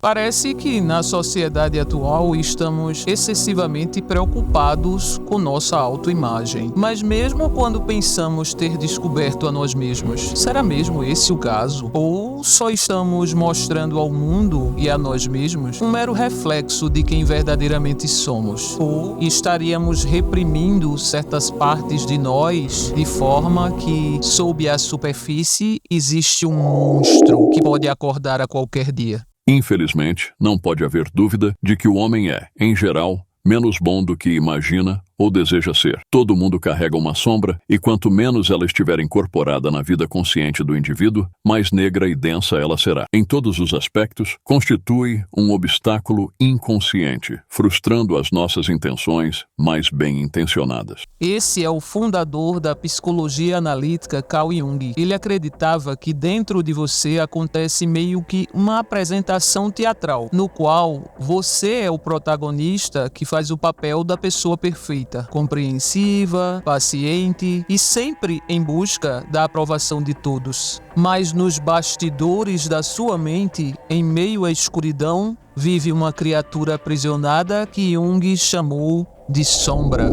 Parece que na sociedade atual estamos excessivamente preocupados com nossa autoimagem. Mas mesmo quando pensamos ter descoberto a nós mesmos, será mesmo esse o caso? Ou só estamos mostrando ao mundo e a nós mesmos um mero reflexo de quem verdadeiramente somos? Ou estaríamos reprimindo certas partes de nós de forma que, sob a superfície, existe um monstro que pode acordar a qualquer dia? Infelizmente, não pode haver dúvida de que o homem é, em geral, menos bom do que imagina ou deseja ser. Todo mundo carrega uma sombra e quanto menos ela estiver incorporada na vida consciente do indivíduo, mais negra e densa ela será. Em todos os aspectos, constitui um obstáculo inconsciente, frustrando as nossas intenções mais bem intencionadas. Esse é o fundador da psicologia analítica Carl Jung. Ele acreditava que dentro de você acontece meio que uma apresentação teatral, no qual você é o protagonista que faz o papel da pessoa perfeita, compreensiva, paciente e sempre em busca da aprovação de todos. Mas nos bastidores da sua mente, em meio à escuridão, vive uma criatura aprisionada que Jung chamou de sombra.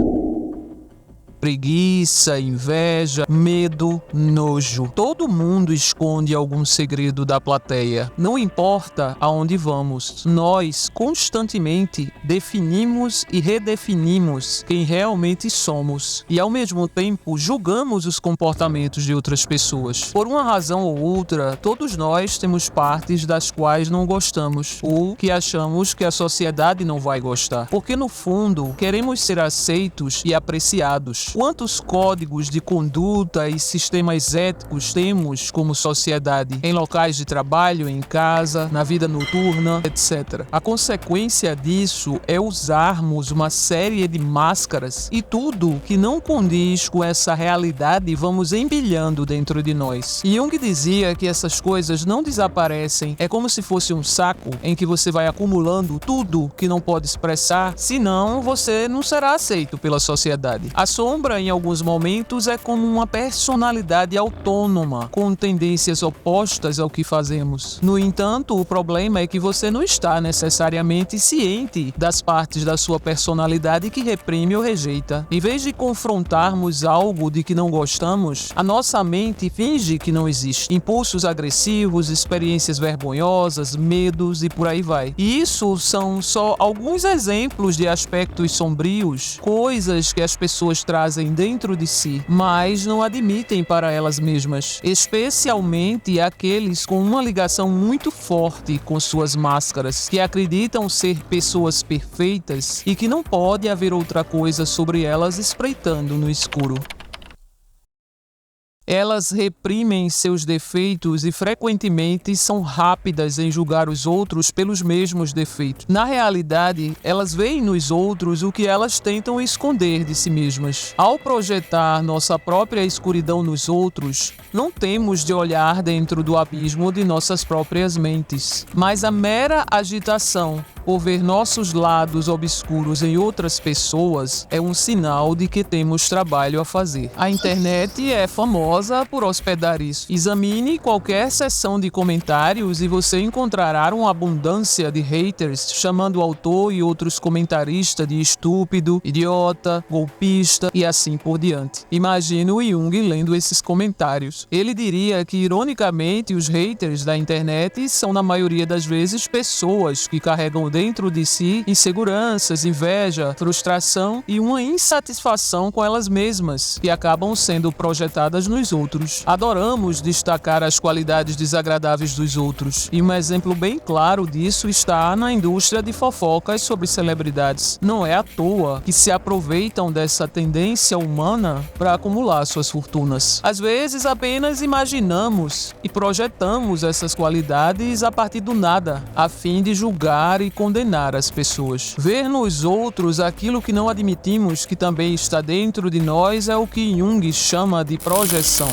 Preguiça, inveja, medo, nojo. Todo mundo esconde algum segredo da plateia. Não importa aonde vamos, nós constantemente definimos e redefinimos quem realmente somos. E ao mesmo tempo julgamos os comportamentos de outras pessoas. Por uma razão ou outra, todos nós temos partes das quais não gostamos ou que achamos que a sociedade não vai gostar. Porque no fundo, queremos ser aceitos e apreciados. Quantos códigos de conduta e sistemas éticos temos como sociedade, em locais de trabalho, em casa, na vida noturna, etc. A consequência disso é usarmos uma série de máscaras e tudo que não condiz com essa realidade vamos empilhando dentro de nós. E Jung dizia que essas coisas não desaparecem, é como se fosse um saco em que você vai acumulando tudo que não pode expressar, senão você não será aceito pela sociedade. A sombra, em alguns momentos, é como uma personalidade autônoma, com tendências opostas ao que fazemos. No entanto, o problema é que você não está necessariamente ciente das partes da sua personalidade que reprime ou rejeita. Em vez de confrontarmos algo de que não gostamos, a nossa mente finge que não existe. Impulsos agressivos, experiências vergonhosas, medos e por aí vai. E isso são só alguns exemplos de aspectos sombrios, coisas que as pessoas trazem dentro de si, mas não admitem para elas mesmas, especialmente aqueles com uma ligação muito forte com suas máscaras, que acreditam ser pessoas perfeitas e que não pode haver outra coisa sobre elas espreitando no escuro. Elas reprimem seus defeitos e frequentemente são rápidas em julgar os outros pelos mesmos defeitos. Na realidade, elas veem nos outros o que elas tentam esconder de si mesmas. Ao projetar nossa própria escuridão nos outros, não temos de olhar dentro do abismo de nossas próprias mentes, mas a mera agitação por ver nossos lados obscuros em outras pessoas é um sinal de que temos trabalho a fazer. A internet é famosa por hospedar isso. Examine qualquer seção de comentários e você encontrará uma abundância de haters chamando o autor e outros comentaristas de estúpido, idiota, golpista e assim por diante. Imagine o Jung lendo esses comentários. Ele diria que, ironicamente, os haters da internet são, na maioria das vezes, pessoas que carregam dentro de si inseguranças, inveja, frustração e uma insatisfação com elas mesmas, que acabam sendo projetadas nos outros. Adoramos destacar as qualidades desagradáveis dos outros, e um exemplo bem claro disso está na indústria de fofocas sobre celebridades. Não é à toa que se aproveitam dessa tendência humana para acumular suas fortunas. Às vezes apenas imaginamos e projetamos essas qualidades a partir do nada, a fim de julgar e condenar as pessoas. Ver nos outros aquilo que não admitimos que também está dentro de nós é o que Jung chama de projeção.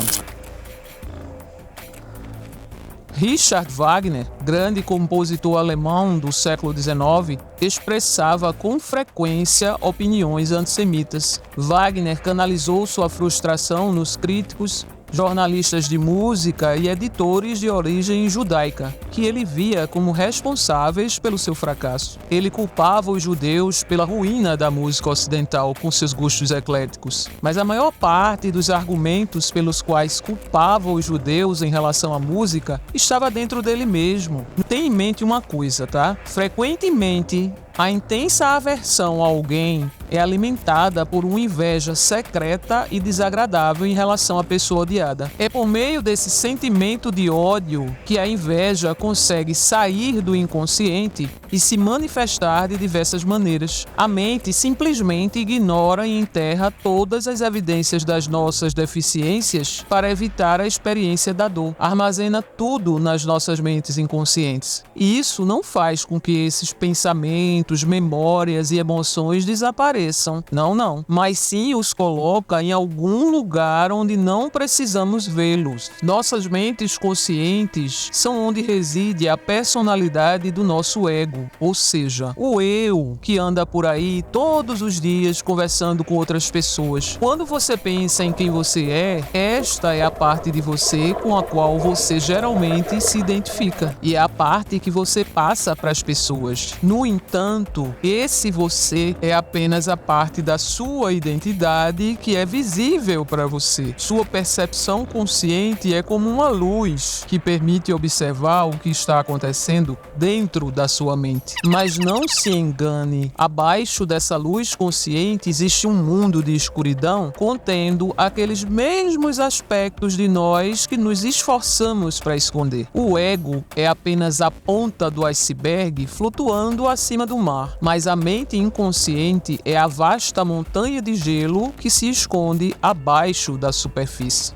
Richard Wagner, grande compositor alemão do século XIX, expressava com frequência opiniões antissemitas. Wagner canalizou sua frustração nos críticos, jornalistas de música e editores de origem judaica, que ele via como responsáveis pelo seu fracasso. Ele culpava os judeus pela ruína da música ocidental com seus gostos ecléticos, mas a maior parte dos argumentos pelos quais culpava os judeus em relação à música estava dentro dele mesmo. Tenha em mente uma coisa, tá? Frequentemente, a intensa aversão a alguém é alimentada por uma inveja secreta e desagradável em relação à pessoa odiada. É por meio desse sentimento de ódio que a inveja consegue sair do inconsciente e se manifestar de diversas maneiras. A mente simplesmente ignora e enterra todas as evidências das nossas deficiências para evitar a experiência da dor. Armazena tudo nas nossas mentes inconscientes. E isso não faz com que esses pensamentos, memórias e emoções desapareçam. Não. Mas sim os coloca em algum lugar onde não precisamos vê-los. Nossas mentes conscientes são onde reside a personalidade do nosso ego, ou seja, o eu que anda por aí todos os dias conversando com outras pessoas. Quando você pensa em quem você é, esta é a parte de você com a qual você geralmente se identifica e é a parte que você passa para as pessoas. No entanto, esse você é apenas a parte da sua identidade que é visível para você. Sua percepção consciente é como uma luz que permite observar o que está acontecendo dentro da sua mente. Mas não se engane, abaixo dessa luz consciente existe um mundo de escuridão contendo aqueles mesmos aspectos de nós que nos esforçamos para esconder. O ego é apenas a ponta do iceberg flutuando acima do mar, mas a mente inconsciente é a vasta montanha de gelo que se esconde abaixo da superfície.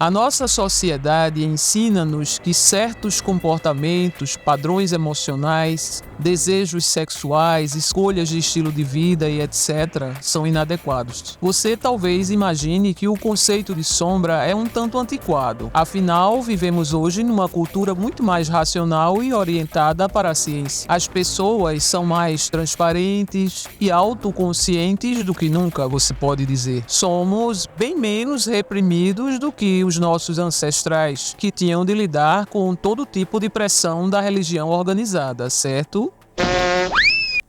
A nossa sociedade ensina-nos que certos comportamentos, padrões emocionais, desejos sexuais, escolhas de estilo de vida e etc. são inadequados. Você talvez imagine que o conceito de sombra é um tanto antiquado. Afinal, vivemos hoje numa cultura muito mais racional e orientada para a ciência. As pessoas são mais transparentes e autoconscientes do que nunca, você pode dizer. Somos bem menos reprimidos do que os nossos ancestrais, que tinham de lidar com todo tipo de pressão da religião organizada, certo?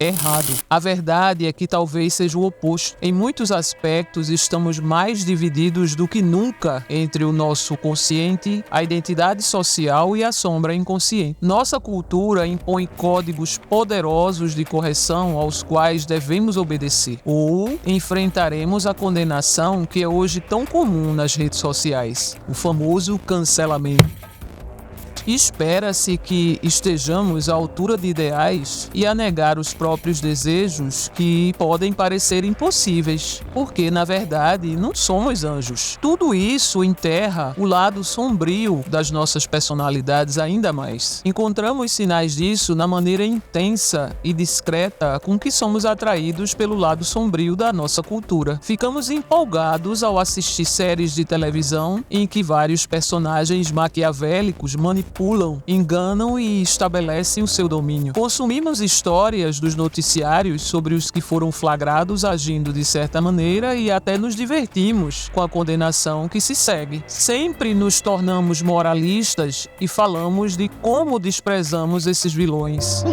Errado. A verdade é que talvez seja o oposto. Em muitos aspectos, estamos mais divididos do que nunca entre o nosso consciente, a identidade social e a sombra inconsciente. Nossa cultura impõe códigos poderosos de correção aos quais devemos obedecer, ou enfrentaremos a condenação que é hoje tão comum nas redes sociais, o famoso cancelamento. Espera-se que estejamos à altura de ideais e a negar os próprios desejos que podem parecer impossíveis, porque, na verdade, não somos anjos. Tudo isso enterra o lado sombrio das nossas personalidades ainda mais. Encontramos sinais disso na maneira intensa e discreta com que somos atraídos pelo lado sombrio da nossa cultura. Ficamos empolgados ao assistir séries de televisão em que vários personagens maquiavélicos manipulam, enganam e estabelecem o seu domínio. Consumimos histórias dos noticiários sobre os que foram flagrados agindo de certa maneira e até nos divertimos com a condenação que se segue. Sempre nos tornamos moralistas e falamos de como desprezamos esses vilões.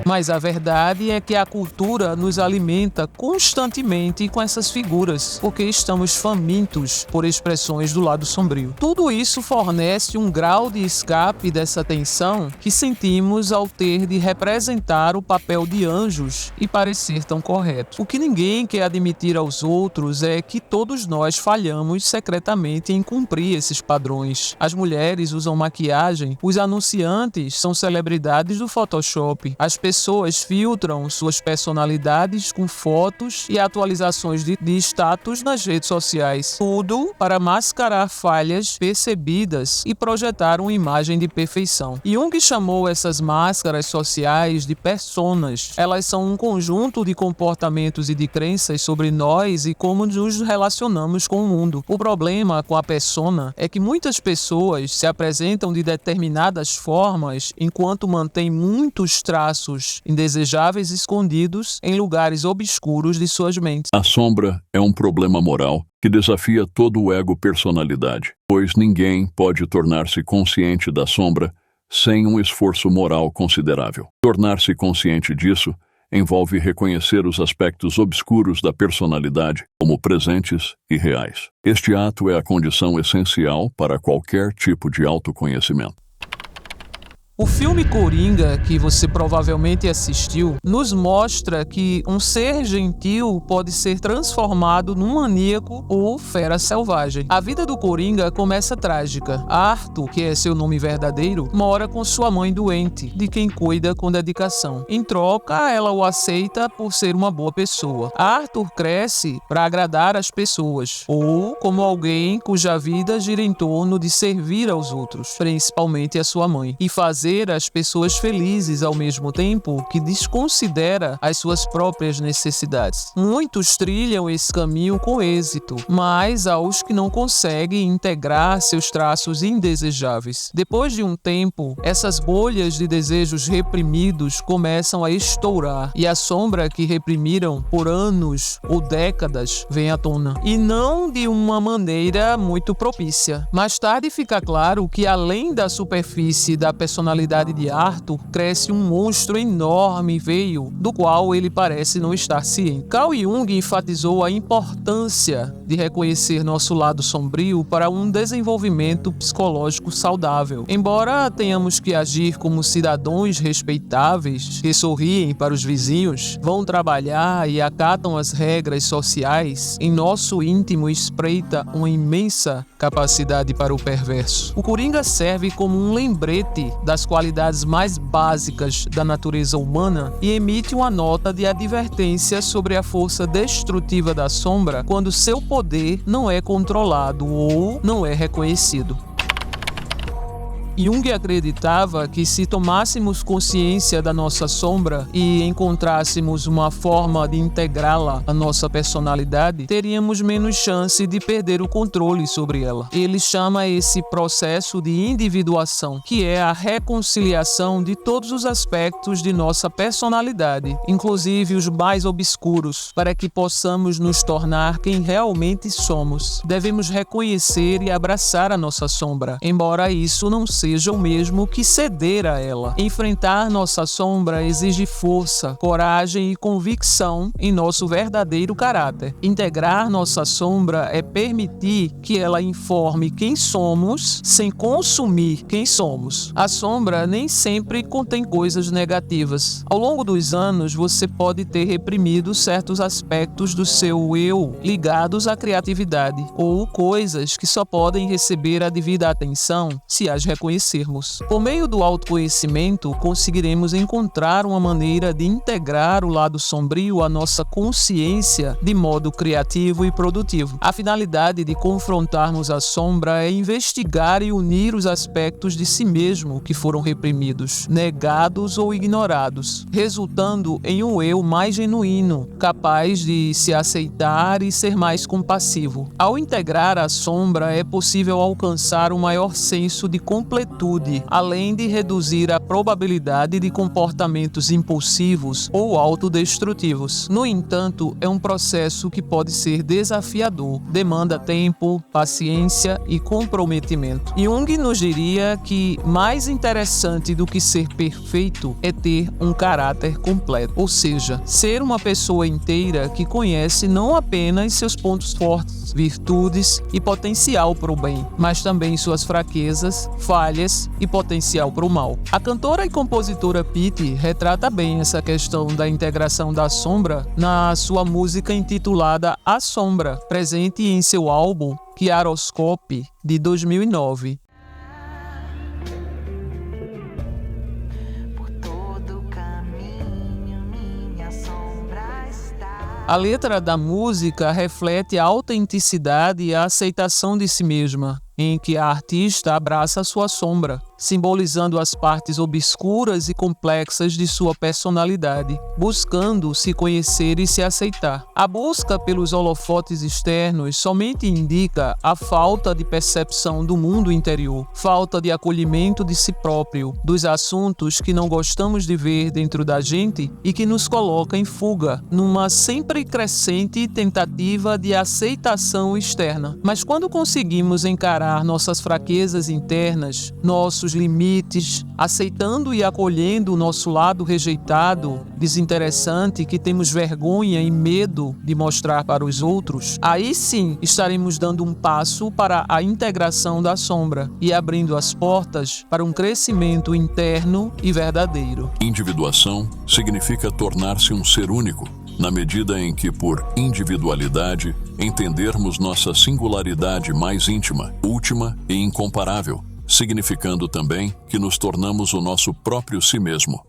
Mas a verdade é que a cultura nos alimenta constantemente com essas figuras, porque estamos famintos por expressões do lado sombrio. Tudo isso fornece um grau de escape dessa tensão que sentimos ao ter de representar o papel de anjos e parecer tão correto. O que ninguém quer admitir aos outros é que todos nós falhamos secretamente em cumprir esses padrões. As mulheres usam maquiagem, os anunciantes são celebridades do Photoshop, as pessoas filtram suas personalidades com fotos e atualizações de status nas redes sociais. Tudo para mascarar falhas percebidas e projetar uma imagem de perfeição. Jung chamou essas máscaras sociais de personas. Elas são um conjunto de comportamentos e de crenças sobre nós e como nos relacionamos com o mundo. O problema com a persona é que muitas pessoas se apresentam de determinadas formas enquanto mantêm muitos traços indesejáveis escondidos em lugares obscuros de suas mentes. A sombra é um problema moral que desafia todo o ego-personalidade, pois ninguém pode tornar-se consciente da sombra sem um esforço moral considerável. Tornar-se consciente disso envolve reconhecer os aspectos obscuros da personalidade como presentes e reais. Este ato é a condição essencial para qualquer tipo de autoconhecimento. O filme Coringa, que você provavelmente assistiu, nos mostra que um ser gentil pode ser transformado num maníaco ou fera selvagem. A vida do Coringa começa trágica. Arthur, que é seu nome verdadeiro, mora com sua mãe doente, de quem cuida com dedicação. Em troca, ela o aceita por ser uma boa pessoa. Arthur cresce para agradar as pessoas, ou como alguém cuja vida gira em torno de servir aos outros, principalmente a sua mãe, e fazer as pessoas felizes ao mesmo tempo que desconsidera as suas próprias necessidades. Muitos trilham esse caminho com êxito, mas aos que não conseguem integrar seus traços indesejáveis. Depois de um tempo, essas bolhas de desejos reprimidos começam a estourar e a sombra que reprimiram por anos ou décadas vem à tona. E não de uma maneira muito propícia. Mais tarde fica claro que além da superfície da personalidade de Arthur, cresce um monstro enorme e veio, do qual ele parece não estar ciente. Carl Jung enfatizou a importância de reconhecer nosso lado sombrio para um desenvolvimento psicológico saudável. Embora tenhamos que agir como cidadãos respeitáveis, que sorriem para os vizinhos, vão trabalhar e acatam as regras sociais, em nosso íntimo espreita uma imensa capacidade para o perverso. O Coringa serve como um lembrete das qualidades mais básicas da natureza humana e emite uma nota de advertência sobre a força destrutiva da sombra quando seu poder não é controlado ou não é reconhecido. Jung acreditava que se tomássemos consciência da nossa sombra e encontrássemos uma forma de integrá-la à nossa personalidade, teríamos menos chance de perder o controle sobre ela. Ele chama esse processo de individuação, que é a reconciliação de todos os aspectos de nossa personalidade, inclusive os mais obscuros, para que possamos nos tornar quem realmente somos. Devemos reconhecer e abraçar a nossa sombra, embora isso não seja o mesmo que ceder a ela. Enfrentar nossa sombra exige força, coragem e convicção em nosso verdadeiro caráter. Integrar nossa sombra é permitir que ela informe quem somos sem consumir quem somos. A sombra nem sempre contém coisas negativas. Ao longo dos anos, você pode ter reprimido certos aspectos do seu eu ligados à criatividade, ou coisas que só podem receber a devida atenção se as reconhecermos. Por meio do autoconhecimento, conseguiremos encontrar uma maneira de integrar o lado sombrio à nossa consciência de modo criativo e produtivo. A finalidade de confrontarmos a sombra é investigar e unir os aspectos de si mesmo que foram reprimidos, negados ou ignorados, resultando em um eu mais genuíno, capaz de se aceitar e ser mais compassivo. Ao integrar a sombra, é possível alcançar um maior senso de completude, além de reduzir a probabilidade de comportamentos impulsivos ou autodestrutivos. No entanto, é um processo que pode ser desafiador, demanda tempo, paciência e comprometimento. Jung nos diria que mais interessante do que ser perfeito é ter um caráter completo, ou seja, ser uma pessoa inteira que conhece não apenas seus pontos fortes, virtudes e potencial para o bem, mas também suas fraquezas, falhas e potencial para o mal. A cantora e compositora Pitty retrata bem essa questão da integração da sombra na sua música intitulada A Sombra, presente em seu álbum Chiaroscopy, de 2009. A letra da música reflete a autenticidade e a aceitação de si mesma, em que a artista abraça sua sombra. simbolizando as partes obscuras e complexas de sua personalidade, buscando se conhecer e se aceitar. A busca pelos holofotes externos somente indica a falta de percepção do mundo interior, falta de acolhimento de si próprio, dos assuntos que não gostamos de ver dentro da gente e que nos coloca em fuga, numa sempre crescente tentativa de aceitação externa. Mas quando conseguimos encarar nossas fraquezas internas, nossos limites, aceitando e acolhendo o nosso lado rejeitado, desinteressante, que temos vergonha e medo de mostrar para os outros, aí sim estaremos dando um passo para a integração da sombra e abrindo as portas para um crescimento interno e verdadeiro. Individuação significa tornar-se um ser único, na medida em que, por individualidade, entendermos nossa singularidade mais íntima, última e incomparável, significando também que nos tornamos o nosso próprio si mesmo.